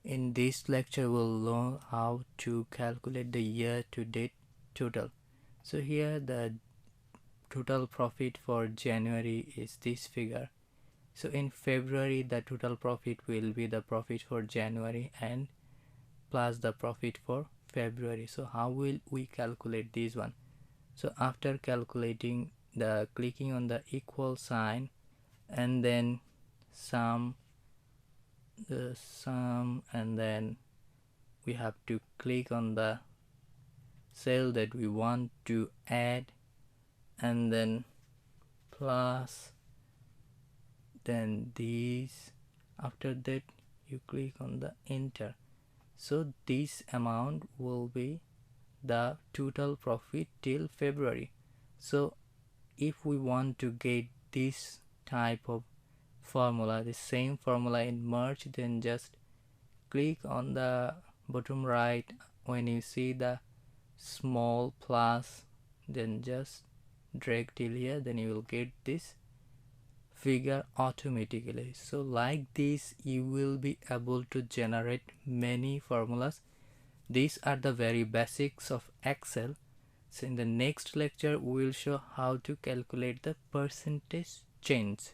In this lecture we'll learn how to calculate the year-to-date total. So here the total profit for January is this figure. So in February the total profit will be the profit for January and plus the profit for February. So how will we calculate this one? So after calculating, clicking on the equal sign and then the sum, and then we have to click on the cell that we want to add and then plus, then these. After that you click on the enter. So this amount will be the total profit till February. So if we want to get this type of formula, the same formula in March, then just click on the bottom right. When you see the small plus, then just drag till here, then you will get this figure automatically. So like this you will be able to generate many formulas. These are the very basics of Excel. So in the next lecture we will show how to calculate the percentage change.